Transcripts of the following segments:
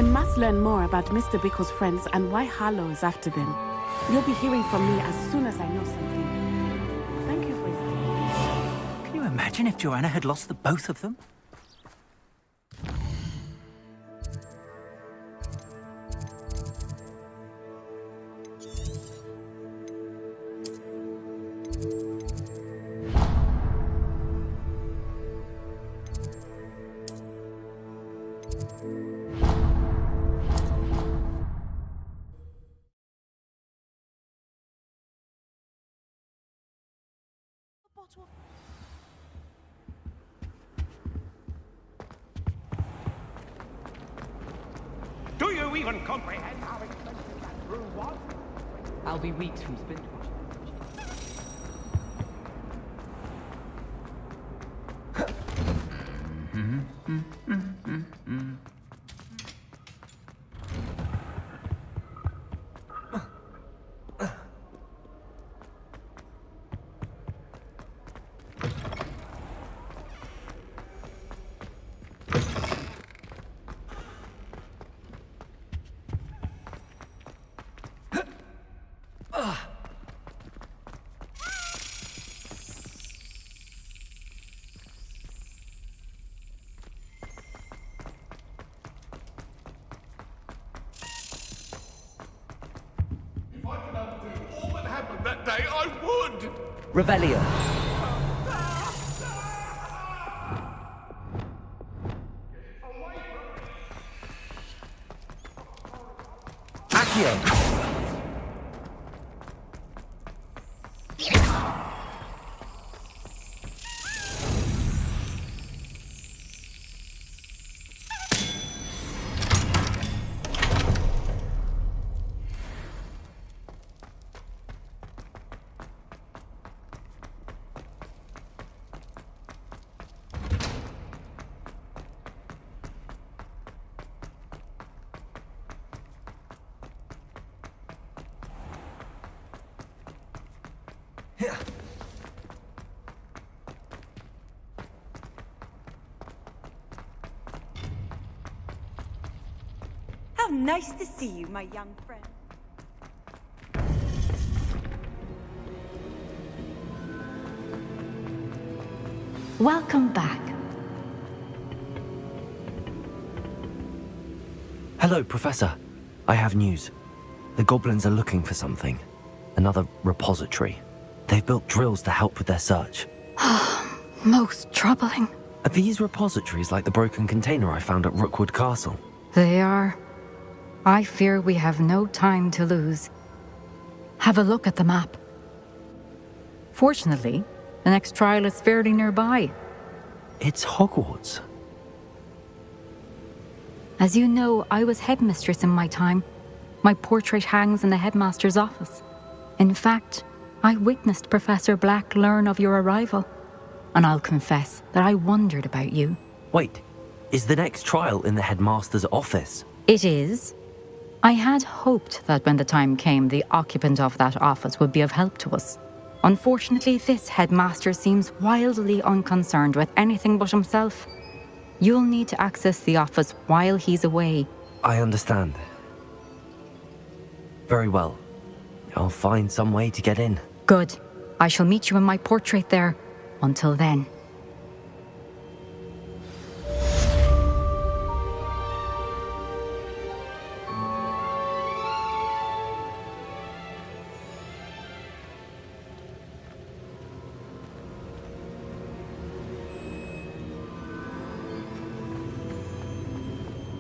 I must learn more about Mr. Bickle's friends and why Harlow is after them. You'll be hearing from me as soon as I know something. Thank you for your... Can you imagine if Joanna had lost the both of them? Do you even comprehend how expensive that brew was? I'll be weeks from spin watching. That day I would! Revelio. Accio. How nice to see you, my young friend. Welcome back. Hello, Professor. I have news. The goblins are looking for something. Another repository. They've built drills to help with their search. Most troubling. Are these repositories like the broken container I found at Rookwood Castle? They are. I fear we have no time to lose. Have a look at the map. Fortunately, the next trial is fairly nearby. It's Hogwarts. As you know, I was headmistress in my time. My portrait hangs in the headmaster's office. In fact, I witnessed Professor Black learn of your arrival. And I'll confess that I wondered about you. Wait, is the next trial in the headmaster's office? It is. I had hoped that when the time came, the occupant of that office would be of help to us. Unfortunately, this headmaster seems wildly unconcerned with anything but himself. You'll need to access the office while he's away. I understand. Very well. I'll find some way to get in. Good. I shall meet you in my portrait there. Until then.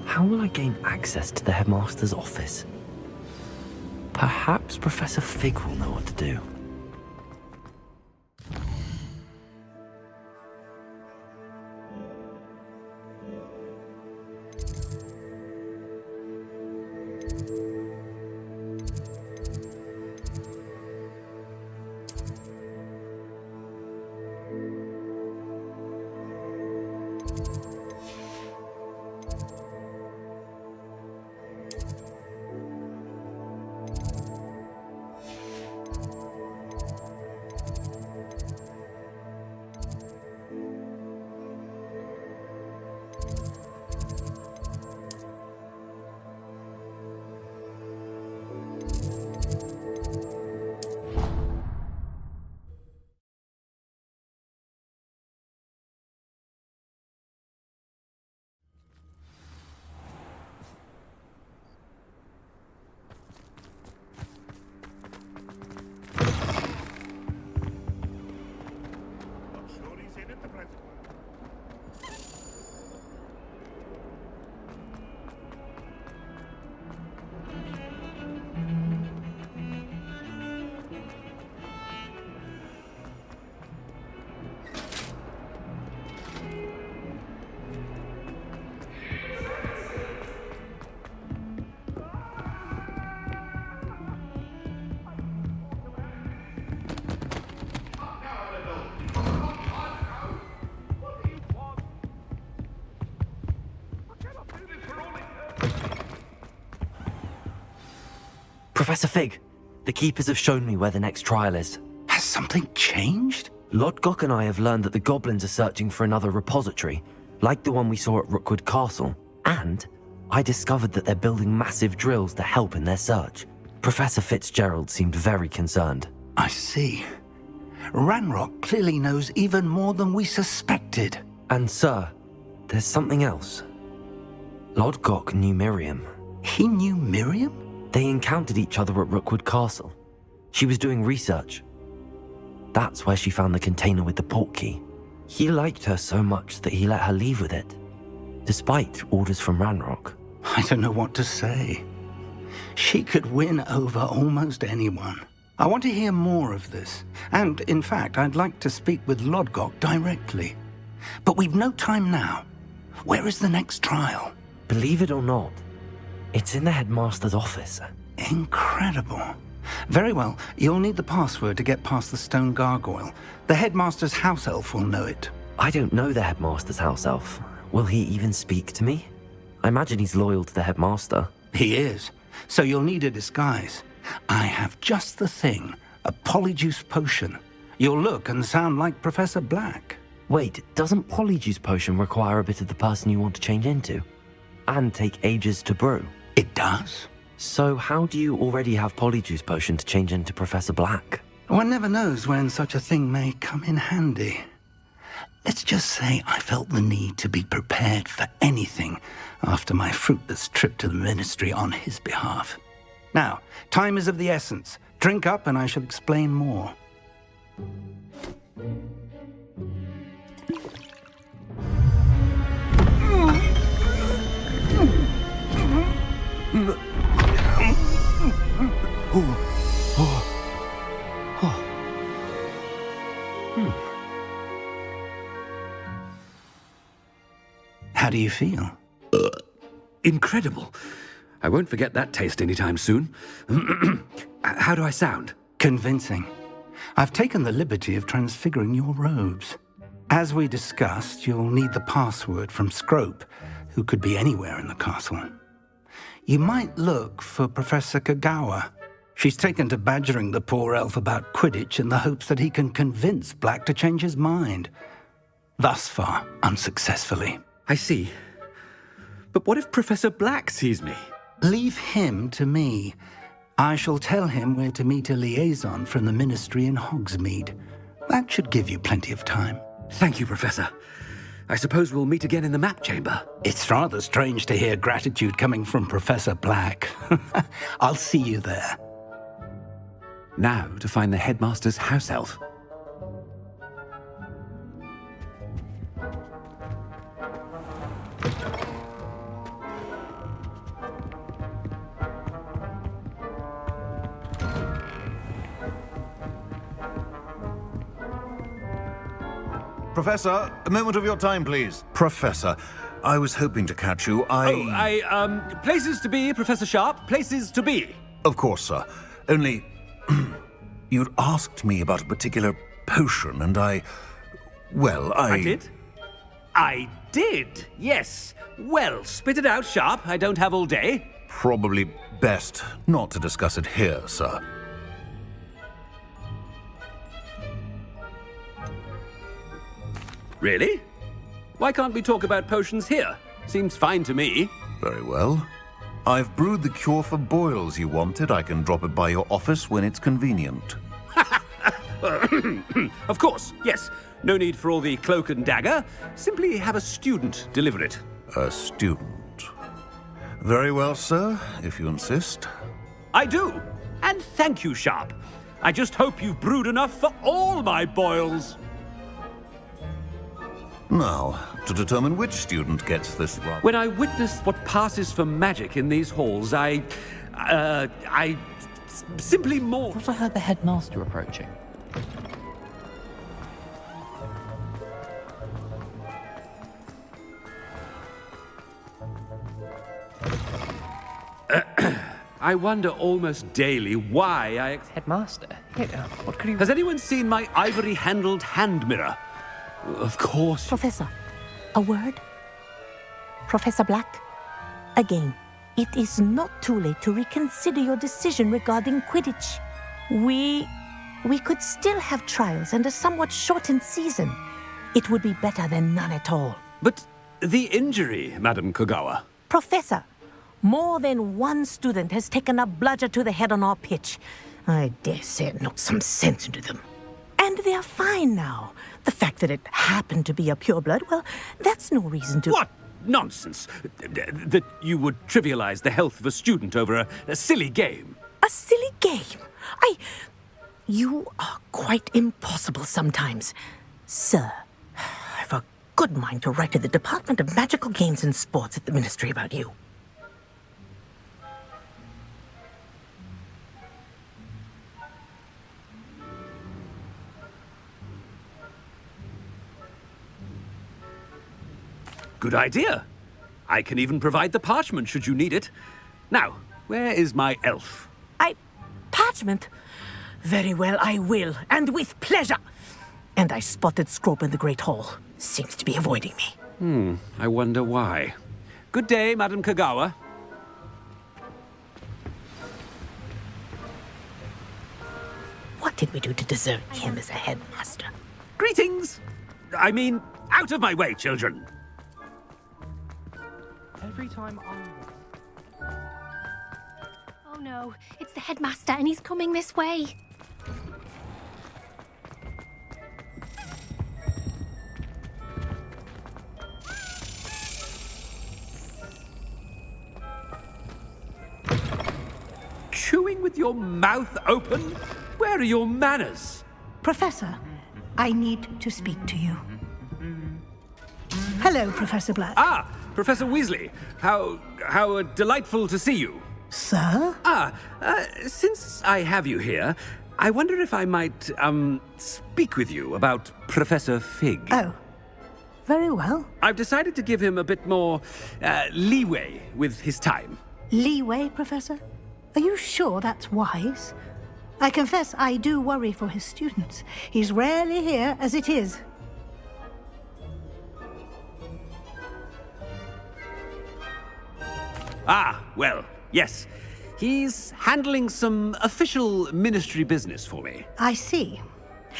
How will I gain access to the headmaster's office? Perhaps Professor Fig will know what to do. Professor Fig, the Keepers have shown me where the next trial is. Has something changed? Lodgok and I have learned that the goblins are searching for another repository, like the one we saw at Rookwood Castle. And I discovered that they're building massive drills to help in their search. Professor Fitzgerald seemed very concerned. I see. Ranrock clearly knows even more than we suspected. And sir, there's something else. Lodgok knew Miriam. He knew Miriam? They encountered each other at Rookwood Castle. She was doing research. That's where she found the container with the portkey. He liked her so much that he let her leave with it, despite orders from Ranrock. I don't know what to say. She could win over almost anyone. I want to hear more of this. And, in fact, I'd like to speak with Lodgok directly. But we've no time now. Where is the next trial? Believe it or not, it's in the headmaster's office. Incredible. Very well, you'll need the password to get past the stone gargoyle. The headmaster's house elf will know it. I don't know the headmaster's house elf. Will he even speak to me? I imagine he's loyal to the headmaster. He is. So you'll need a disguise. I have just the thing. A polyjuice potion. You'll look and sound like Professor Black. Wait, doesn't Polyjuice Potion require a bit of the person you want to change into? And take ages to brew? It does. So how do you already have Polyjuice Potion to change into Professor Black? One never knows when such a thing may come in handy. Let's just say I felt the need to be prepared for anything after my fruitless trip to the Ministry on his behalf. Now, time is of the essence. Drink up and I shall explain more. How do you feel? Incredible. I won't forget that taste anytime soon. How do I sound? Convincing. I've taken the liberty of transfiguring your robes. As we discussed, you'll need the password from Scrope, who could be anywhere in the castle. You might look for Professor Kagawa. She's taken to badgering the poor elf about Quidditch in the hopes that he can convince Black to change his mind. Thus far, unsuccessfully. I see. But what if Professor Black sees me? Leave him to me. I shall tell him where to meet a liaison from the Ministry in Hogsmeade. That should give you plenty of time. Thank you, Professor. I suppose we'll meet again in the map chamber. It's rather strange to hear gratitude coming from Professor Black. I'll see you there. Now to find the headmaster's house elf. Professor, a moment of your time, please. Professor, I was hoping to catch you. Places to be, Professor Sharp. Places to be. Of course, sir. Only, you'd asked me about a particular potion, and I did? I did, yes. Well, spit it out, Sharp. I don't have all day. Probably best not to discuss it here, sir. Really? Why can't we talk about potions here? Seems fine to me. Very well. I've brewed the cure for boils you wanted. I can drop it by your office when it's convenient. Of course, yes. No need for all the cloak and dagger. Simply have a student deliver it. A student. Very well, sir, if you insist. I do. And thank you, Sharp. I just hope you've brewed enough for all my boils. Now, to determine which student gets this one. When I witness what passes for magic in these halls, I simply more. I thought I heard the headmaster approaching. I wonder almost daily why I... Headmaster? What could he... Has anyone seen my ivory-handled hand mirror? Of course. Professor, a word? Professor Black? Again. it is not too late to reconsider your decision regarding Quidditch. We could still have trials and a somewhat shortened season. It would be better than none at all. But the injury, Madam Kogawa. Professor, more than one student has taken a bludger to the head on our pitch. I dare say it knocked some sense into them. And they are fine now. The fact that it happened to be a pureblood, well, that's no reason to... What nonsense! That you would trivialize the health of a student over a silly game. A silly game? You are quite impossible sometimes. Sir, I've a good mind to write to the Department of Magical Games and Sports at the Ministry about you. Good idea. I can even provide the parchment should you need it. Now, where is my elf? Parchment? Very well, I will, and with pleasure. And I spotted Scrope in the Great Hall. Seems to be avoiding me. I wonder why. Good day, Madam Kogawa. What did we do to deserve him as a headmaster? Greetings! I mean, out of my way, children! Every time Oh no, it's the headmaster and he's coming this way. Chewing with your mouth open? Where are your manners? Professor, I need to speak to you. Hello, Professor Black. Ah, Professor Weasley. How delightful to see you. Sir? Since I have you here, I wonder if I might, speak with you about Professor Fig. Oh, very well. I've decided to give him a bit more, leeway with his time. Leeway, Professor? Are you sure that's wise? I confess I do worry for his students. He's rarely here as it is. Ah, well, yes. He's handling some official ministry business for me. I see.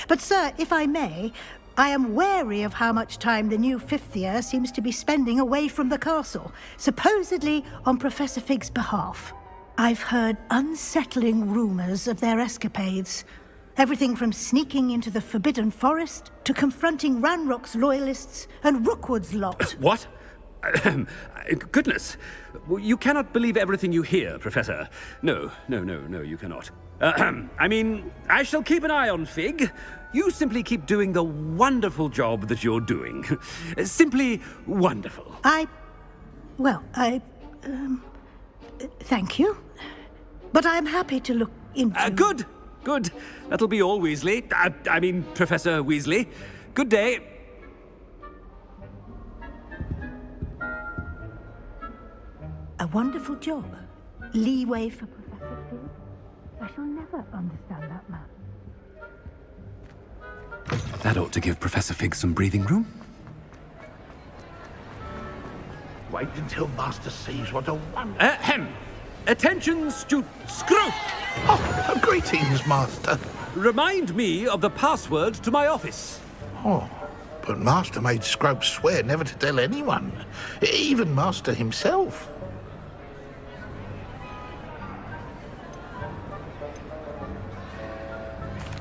But, sir, if I may, I am wary of how much time the new fifth year seems to be spending away from the castle, supposedly on Professor Fig's behalf. I've heard unsettling rumors of their escapades. Everything from sneaking into the Forbidden Forest to confronting Ranrock's loyalists and Rookwood's lot. What? Goodness. You cannot believe everything you hear, Professor. No, you cannot. I mean, I shall keep an eye on Fig. You simply keep doing the wonderful job that you're doing. Simply wonderful. Thank you. But I'm happy to look into... Good. That'll be all, Weasley. I mean, Professor Weasley. Good day. A wonderful job. Leeway for Professor Fig. I shall never understand that man. That ought to give Professor Fig some breathing room. Wait until Master sees what a wonder... Attention, Scrope! Oh, greetings, Master. Remind me of the password to my office. Oh, but Master made Scrope swear never to tell anyone, even Master himself.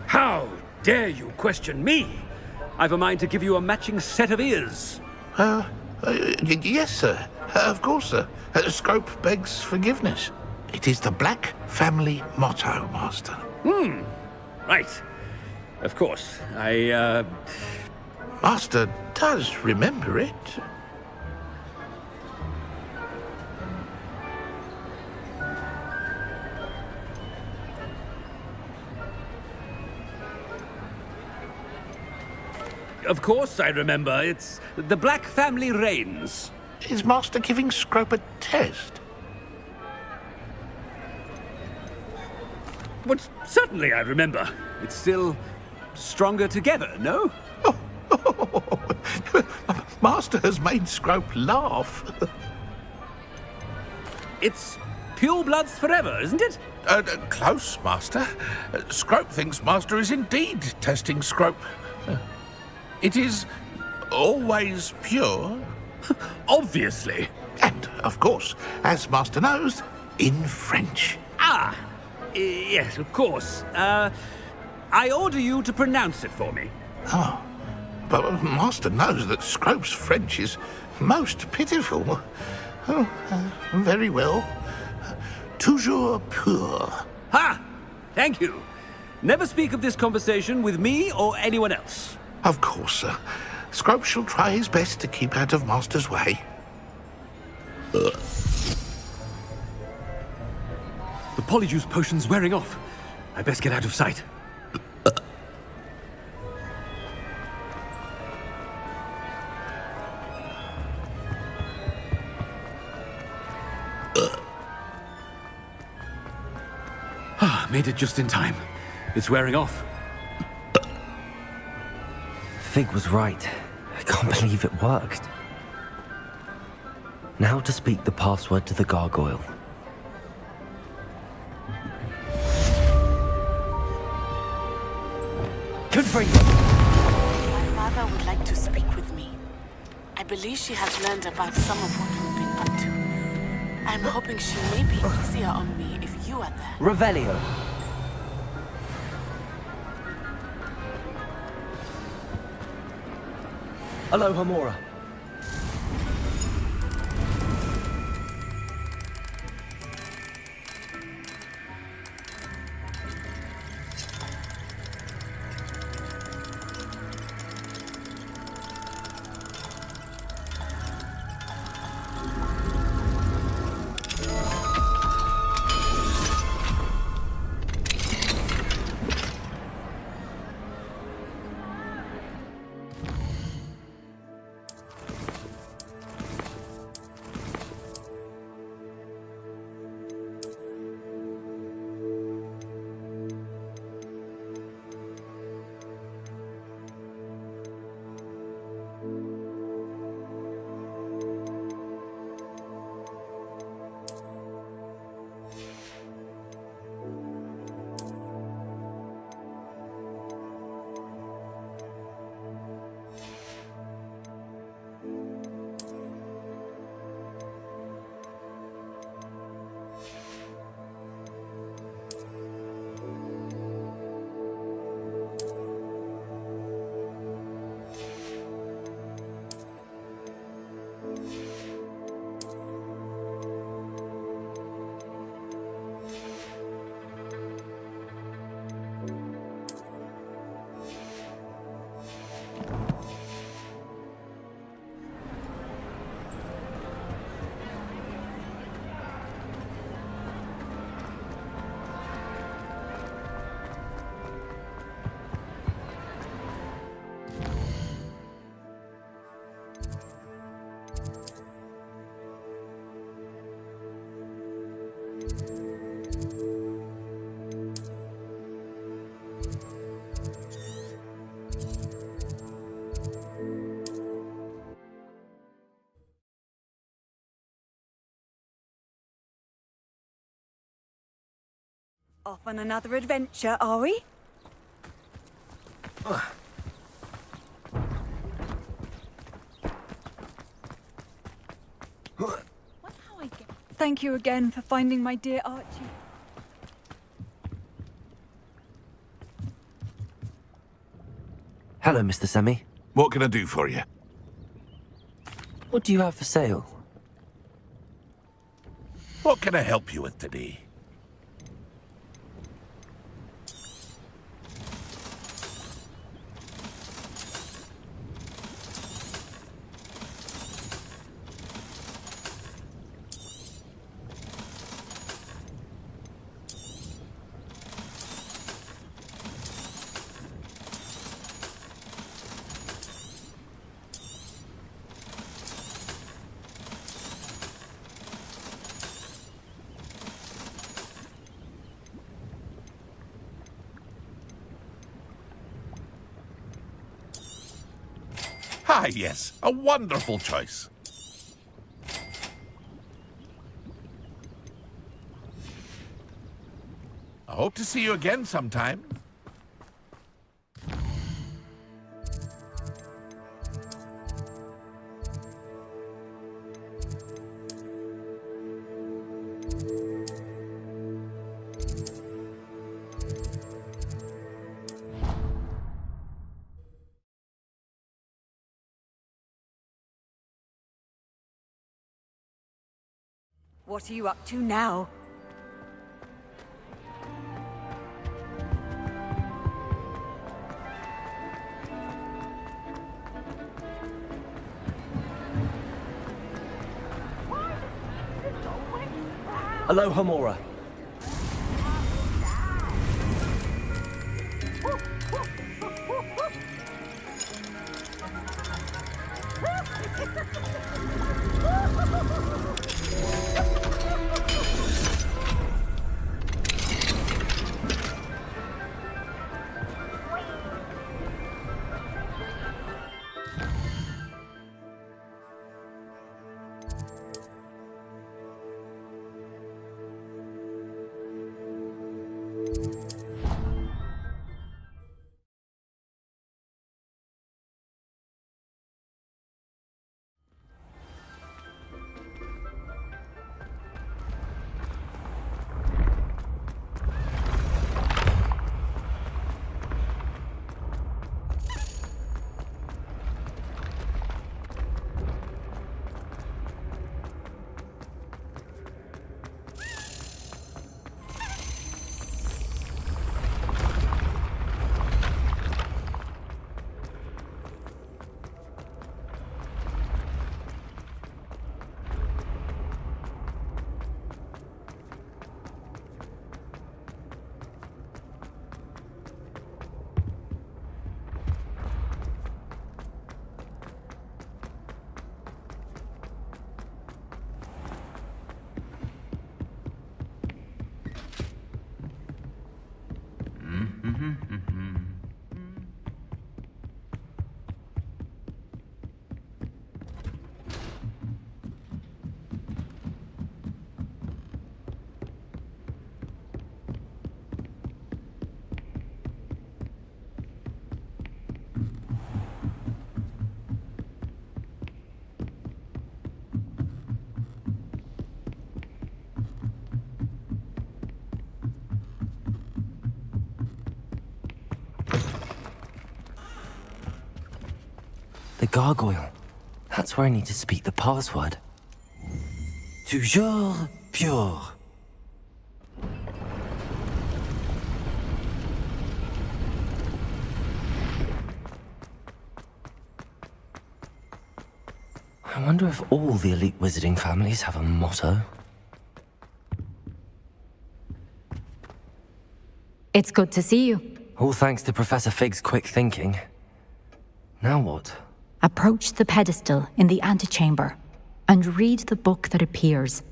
How dare you question me? I've a mind to give you a matching set of ears. Yes, sir. Of course, sir. Scrope begs forgiveness. It is the Black family motto, Master. Right. Of course. Master does remember it. Of course I remember. It's the Black family reigns. Is Master giving Scrope a test? But certainly I remember. It's still stronger together, no? Master has made Scrope laugh. It's pure bloods forever, isn't it? Close, Master. Scrope thinks Master is indeed testing Scrope. It is always pure. Obviously. And, of course, as Master knows, in French. Ah, yes, of course. I order you to pronounce it for me. Oh, but Master knows that Scrope's French is most pitiful. Oh, very well. Toujours pur. Ha! Thank you. Never speak of this conversation with me or anyone else. Of course, sir. Scrope shall try his best to keep out of Master's way. The polyjuice potion's wearing off. I best get out of sight. Made it just in time. It's wearing off. Fig was right. I can't believe it worked. Now to speak the password to the gargoyle. Confirm. My mother would like to speak with me. I believe she has learned about some of what we've been up to. I'm hoping she may be easier on me if you are there. Revelio. Aloha Mora. Off on another adventure, are we? Thank you again for finding my dear Archie. Hello, Mr. Semi. What can I do for you? What do you have for sale? What can I help you with today? Ah, yes, a wonderful choice. I hope to see you again sometime. What are you up to now? Aloha, Mora. The gargoyle. That's where I need to speak the password. Toujours pure. I wonder if all the elite wizarding families have a motto. It's good to see you. All thanks to Professor Fig's quick thinking. Now what? Approach the pedestal in the antechamber and read the book that appears.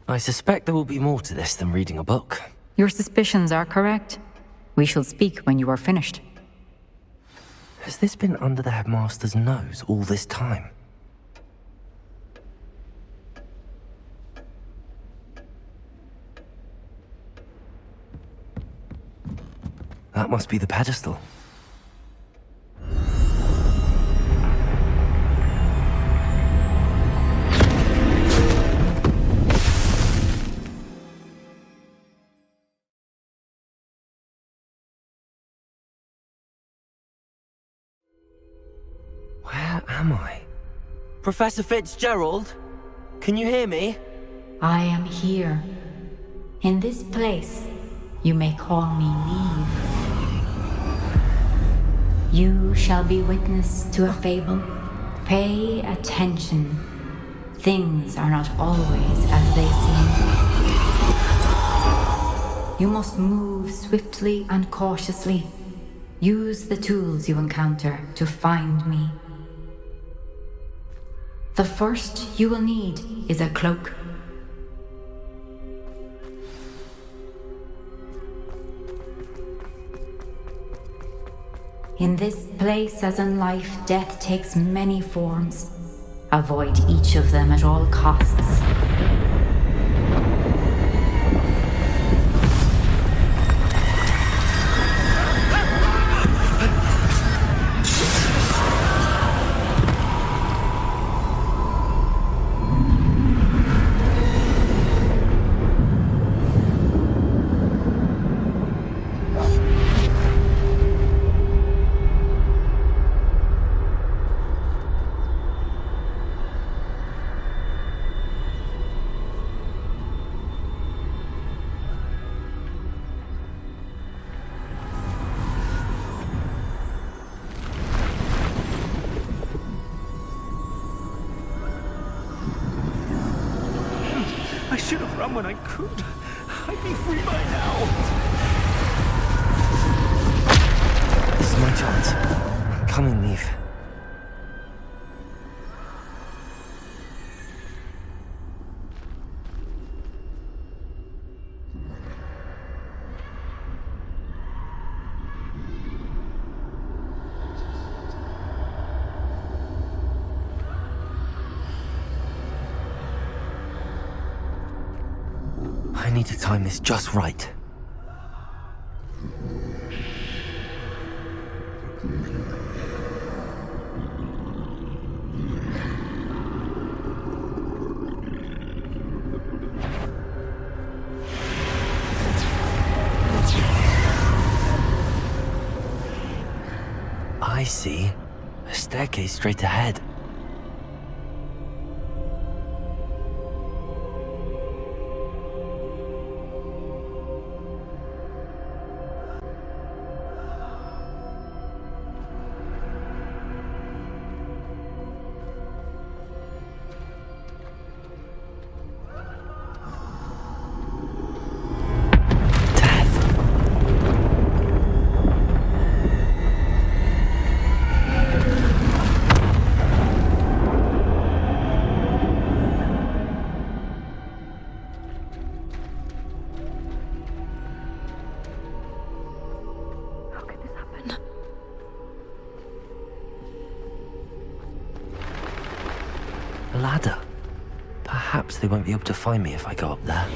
I suspect there will be more to this than reading a book. Your suspicions are correct. We shall speak when you are finished. Has this been under the headmaster's nose all this time? That must be the pedestal. Where am I? Professor Fitzgerald? Can you hear me? I am here. In this place, you may call me Niamh. You shall be witness to a fable Pay attention. Things are not always as they seem. You must move swiftly and cautiously. Use the tools you encounter to find me. The first you will need is a cloak. In this place, as in life, death takes many forms. Avoid each of them at all costs. I should have run when I could. I'd be free by now. This is my chance. Come in, Niamh. I need to time this just right. I see. A staircase straight ahead. A ladder. Perhaps they won't be able to find me if I go up there.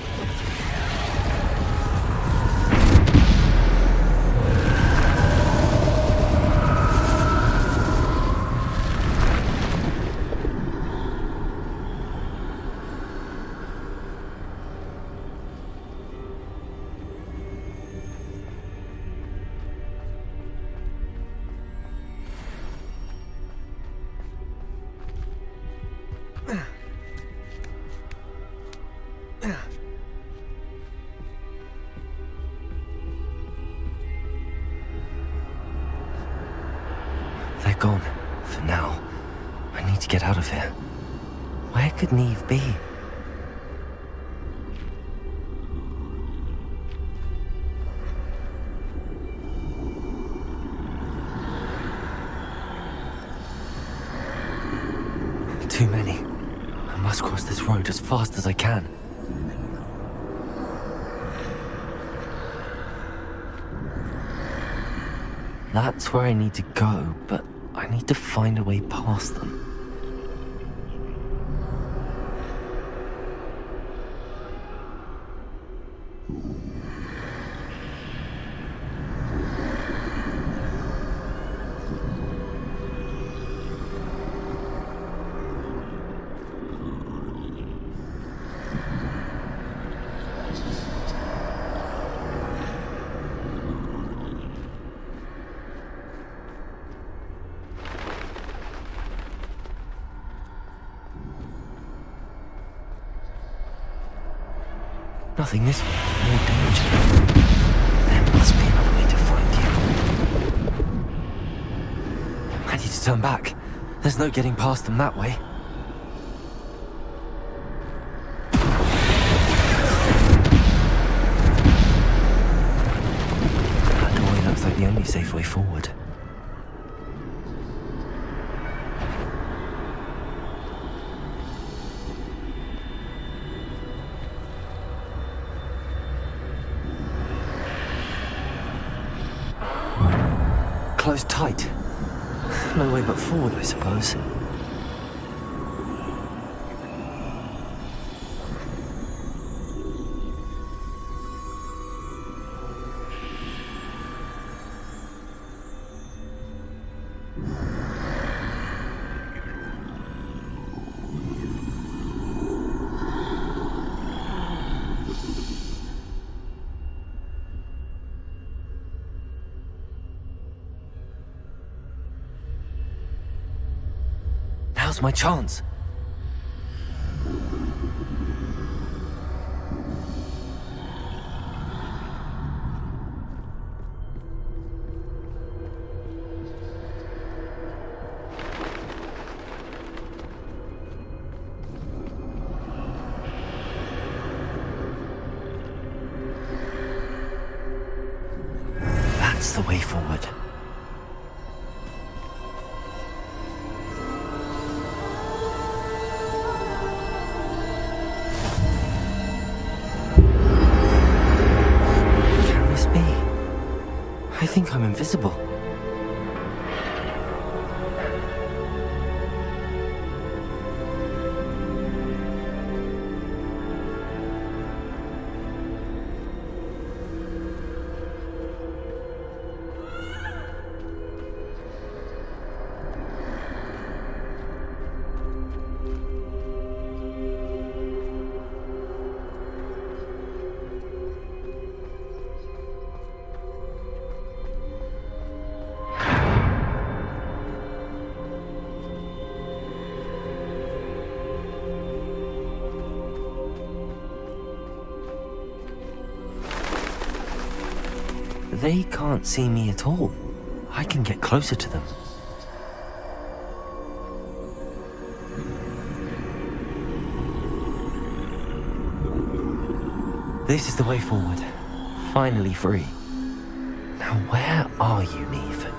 They're gone. For now. I need to get out of here. Where could Niamh be? Too many. I must cross this road as fast as I can. That's where I need to go, but I need to find a way past them. Nothing this way, more danger. There must be another way to find you. I need to turn back. There's no getting past them that way. That doorway looks like the only safe way forward. Closed tight. No way but forward, I suppose. Now's my chance. That's the way forward. I think I'm invisible. They can't see me at all. I can get closer to them. This is the way forward. Finally free. Now where are you, Niamh?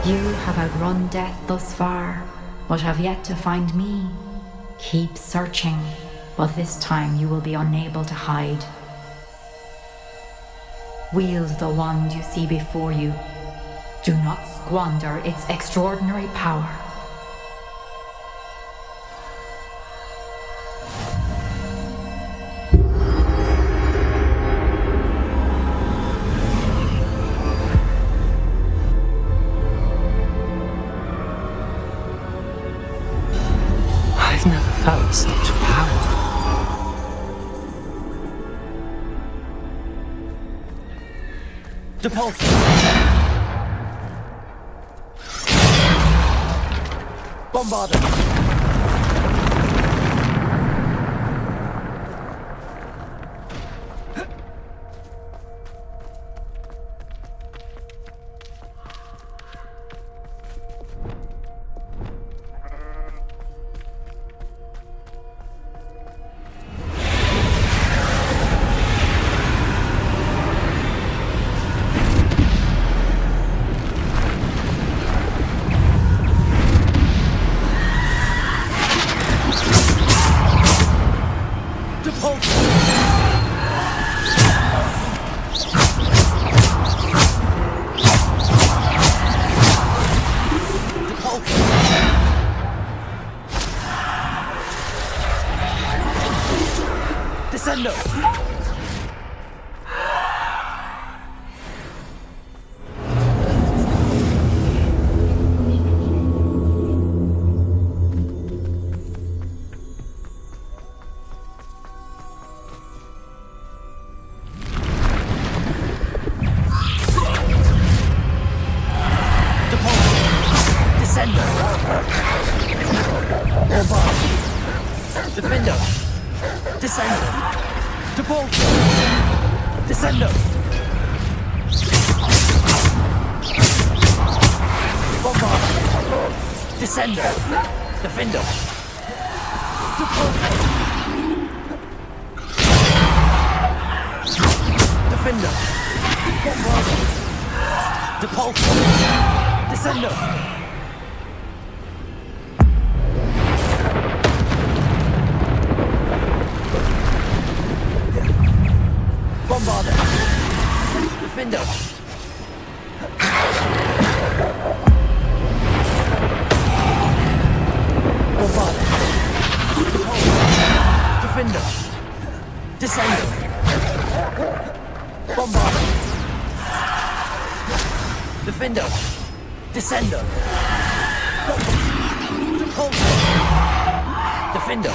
You have outrun death thus far, but have yet to find me. Keep searching, but this time you will be unable to hide. Wield the wand you see before you. Do not squander its extraordinary power. I've never felt such power. Depulse! Bombarded! Descender. Bombard. Defender. Descender. Depulso. Descender. Bombard. Descender. Defender. Depulso. Defender. Bombard. Depulso. Descender. Bombarder. Defender. Bombarder. Defender. Descender. Bombarder. Defender. Descender. Defender.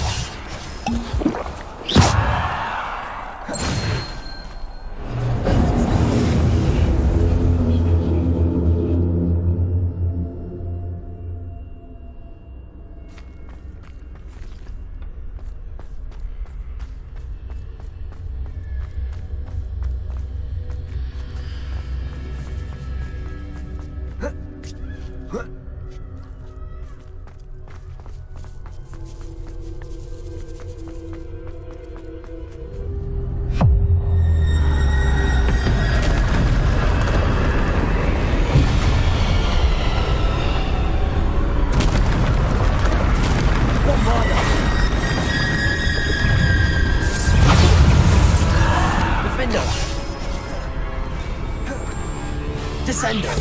Descender.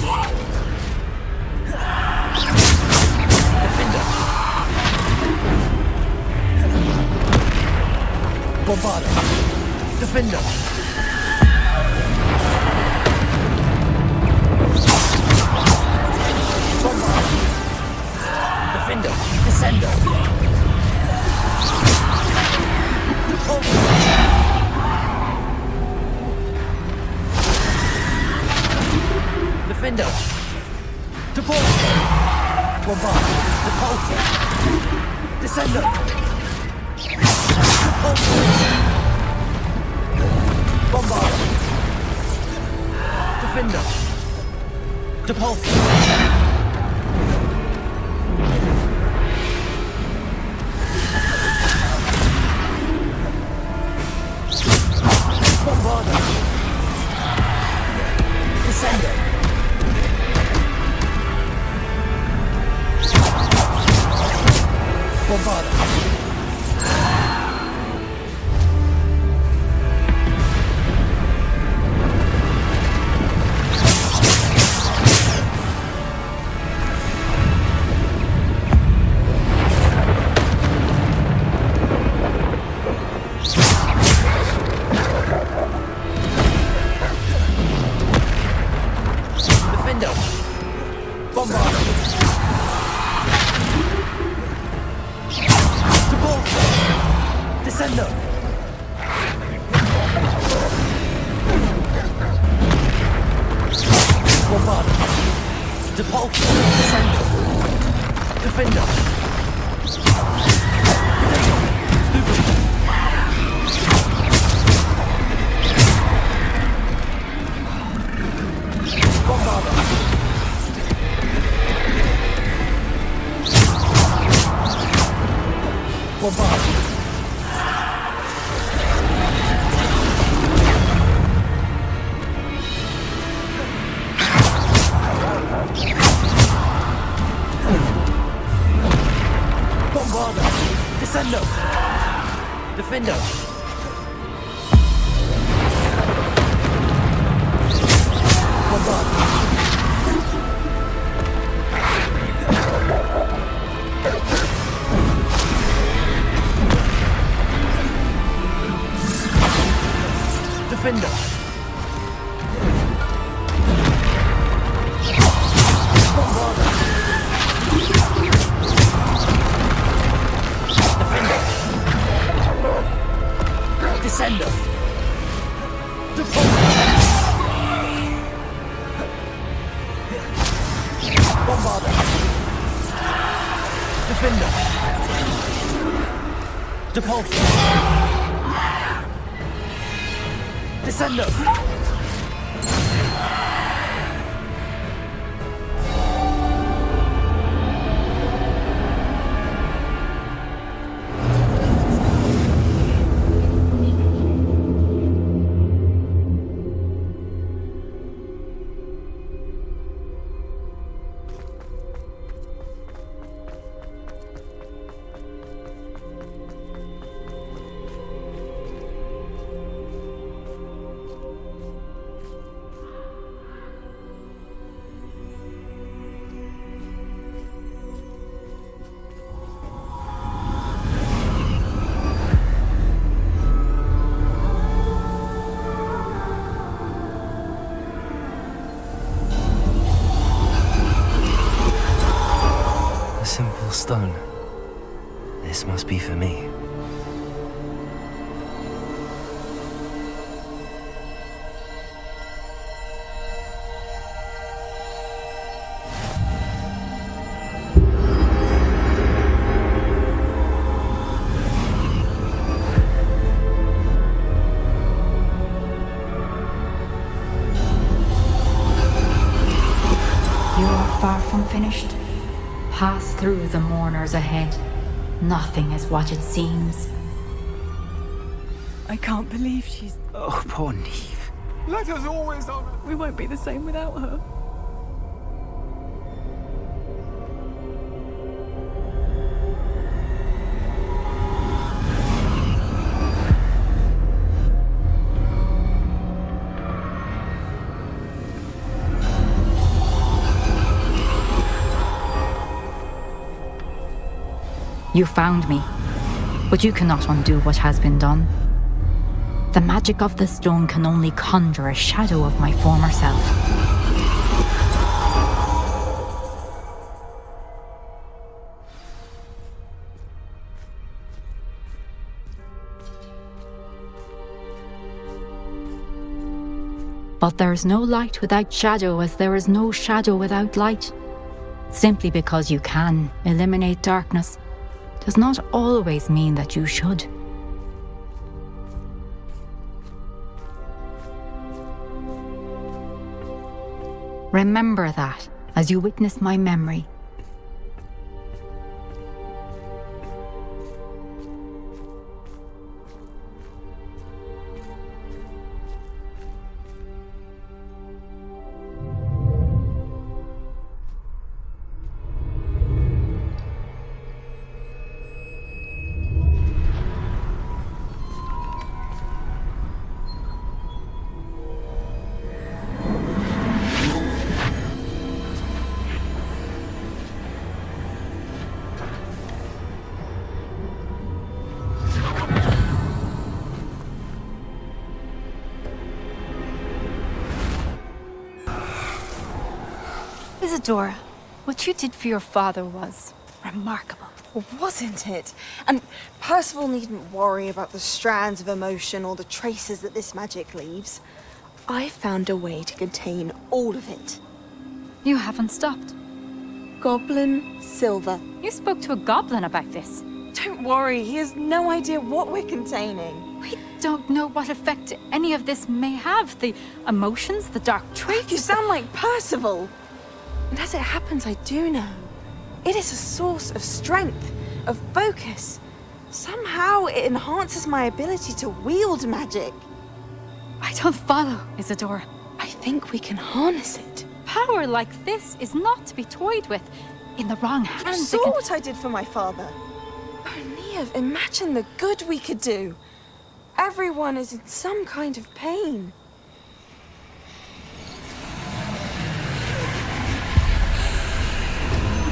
Defender. Bombarder. Defender. Bombarder. Defender. Descender. Defender. Depulso. Bombard. Depulso. Descender. Depulso. Bombard. Defender. Depulso. Bombarder. Descender. Bombarder. Defender. Bombarder. Descender. Bombarder. Depulso. Descender. Defender. Bombarder. Bombarder. Bombarder. Descender. Defender. Bombarder. Defender. Bombarder. Defender. Descender. Depulso. Defender! Depulse! Descendo! Simple stone. This must be for me. You are far from finished. Pass through the mourners ahead. Nothing is what it seems. I can't believe she's... Oh, poor Niamh. Let us always honor... We won't be the same without her. You found me, but you cannot undo what has been done. The magic of the stone can only conjure a shadow of my former self. But there is no light without shadow, as there is no shadow without light. Simply because you can eliminate darkness does not always mean that you should. Remember that as you witness my memory. Isadora, what you did for your father was remarkable. Wasn't it? And Percival needn't worry about the strands of emotion or the traces that this magic leaves. I found a way to contain all of it. You haven't stopped. Goblin Silver. You spoke to a goblin about this. Don't worry, he has no idea what we're containing. We don't know what effect any of this may have. The emotions, the dark traits. You sound like Percival. And as it happens, I do know. It is a source of strength, of focus. Somehow it enhances my ability to wield magic. I don't follow, Isadora. I think we can harness it. Power like this is not to be toyed with. In the wrong hands, You saw what I did for my father. Oh, Niamh, imagine the good we could do. Everyone is in some kind of pain.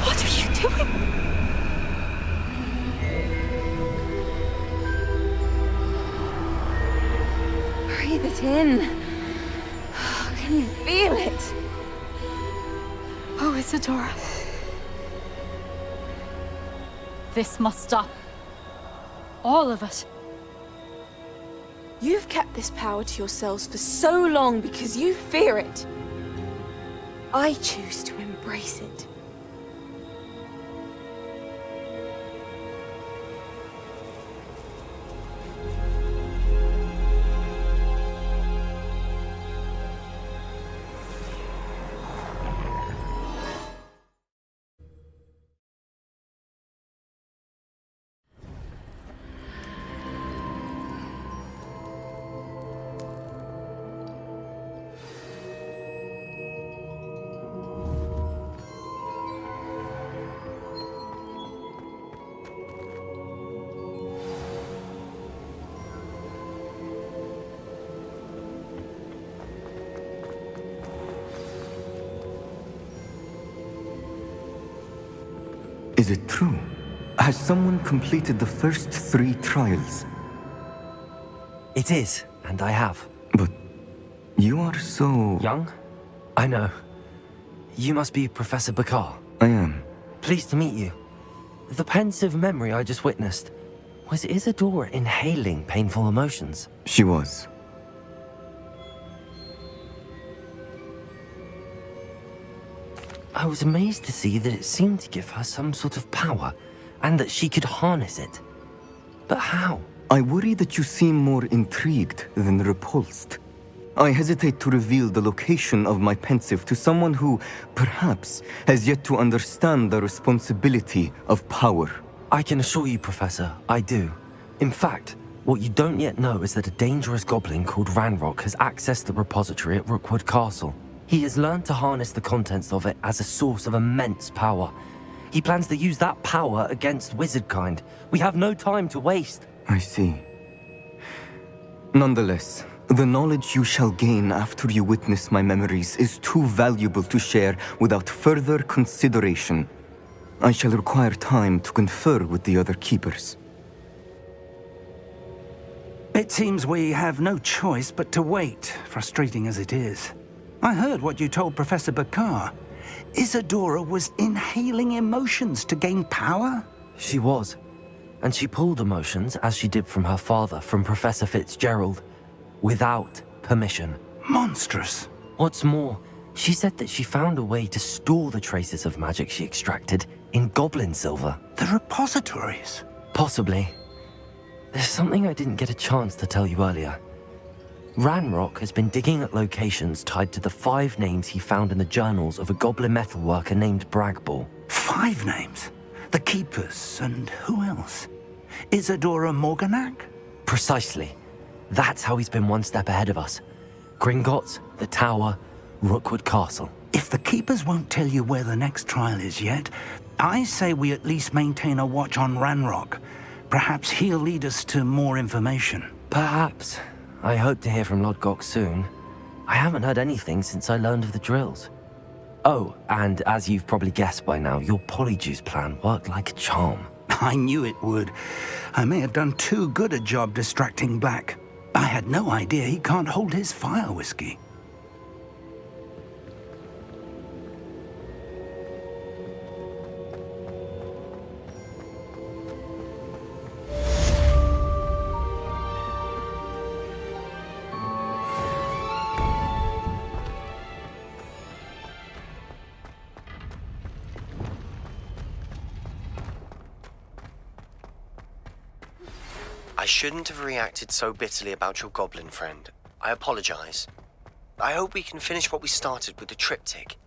What are you doing? Breathe it in. Can you feel it? Oh, Isadora. This must stop. All of it. You've kept this power to yourselves for so long because you fear it. I choose to embrace it. Is it true? Has someone completed the first 3 trials? It is, and I have. But you are so... Young? I know. You must be Professor Bakar. I am. Pleased to meet you. The pensive memory I just witnessed, was Isadora inhaling painful emotions? She was. I was amazed to see that it seemed to give her some sort of power, and that she could harness it. But how? I worry that you seem more intrigued than repulsed. I hesitate to reveal the location of my pensive to someone who, perhaps, has yet to understand the responsibility of power. I can assure you, Professor, I do. In fact, what you don't yet know is that a dangerous goblin called Ranrock has accessed the repository at Rookwood Castle. He has learned to harness the contents of it as a source of immense power. He plans to use that power against wizardkind. We have no time to waste. I see. Nonetheless, the knowledge you shall gain after you witness my memories is too valuable to share without further consideration. I shall require time to confer with the other keepers. It seems we have no choice but to wait, frustrating as it is. I heard what you told Professor Bakar. Isadora was inhaling emotions to gain power? She was. And she pulled emotions, as she did from her father, from Professor Fitzgerald, without permission. Monstrous. What's more, she said that she found a way to store the traces of magic she extracted in goblin silver. The repositories? Possibly. There's something I didn't get a chance to tell you earlier. Ranrock has been digging at locations tied to the 5 names he found in the journals of a goblin metalworker named Bragball. 5 names? The Keepers, and who else? Isadora Morganac? Precisely. That's how he's been one step ahead of us. Gringotts, the Tower, Rookwood Castle. If the Keepers won't tell you where the next trial is yet, I say we at least maintain a watch on Ranrock. Perhaps he'll lead us to more information. Perhaps. I hope to hear from Lodgok soon. I haven't heard anything since I learned of the drills. Oh, and as you've probably guessed by now, your polyjuice plan worked like a charm. I knew it would. I may have done too good a job distracting Black. I had no idea he can't hold his fire whiskey. I shouldn't have reacted so bitterly about your goblin friend. I apologize. I hope we can finish what we started with the triptych.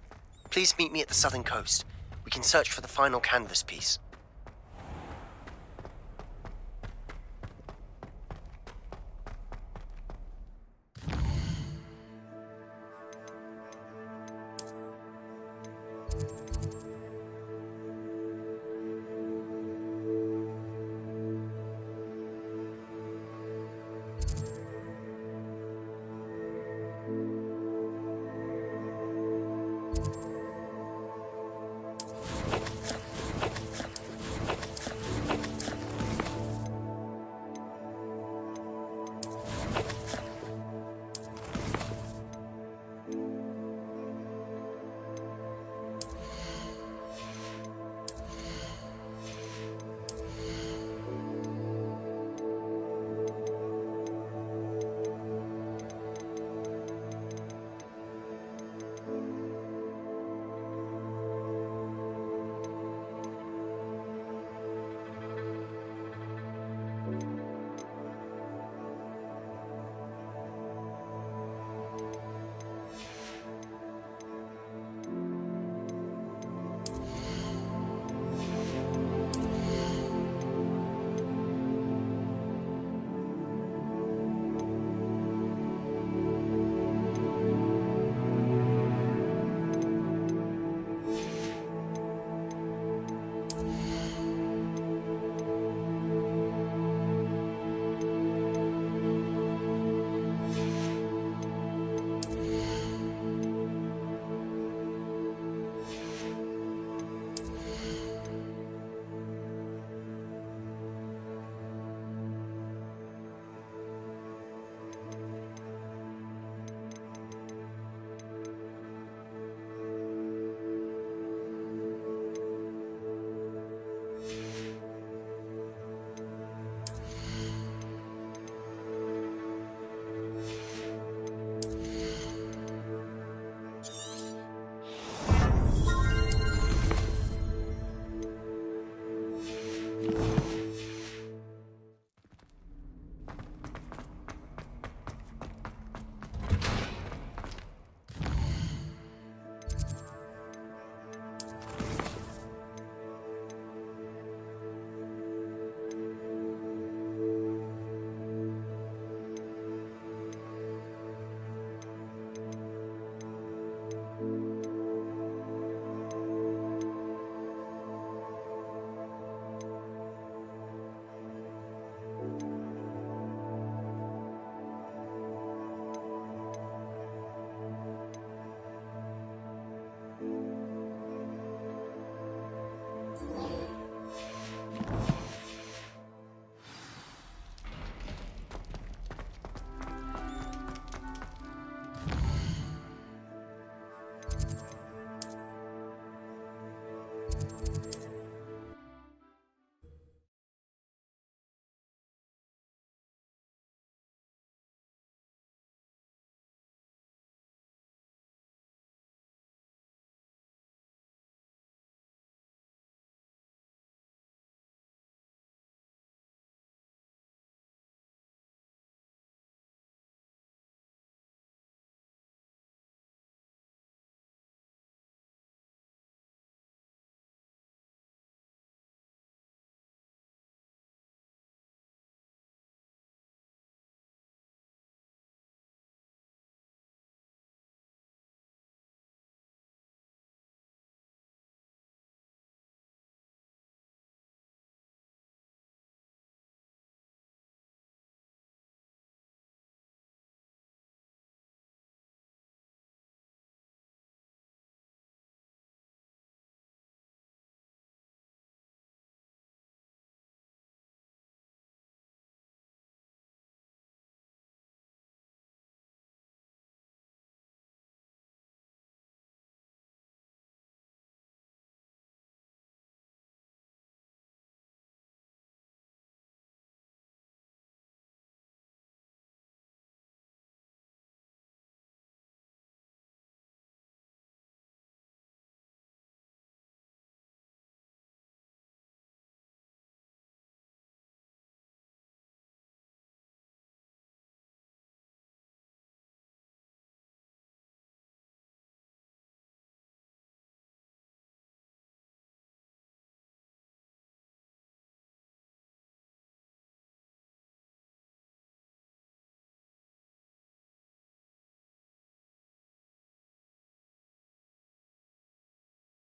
Please meet me at the southern coast. We can search for the final canvas piece.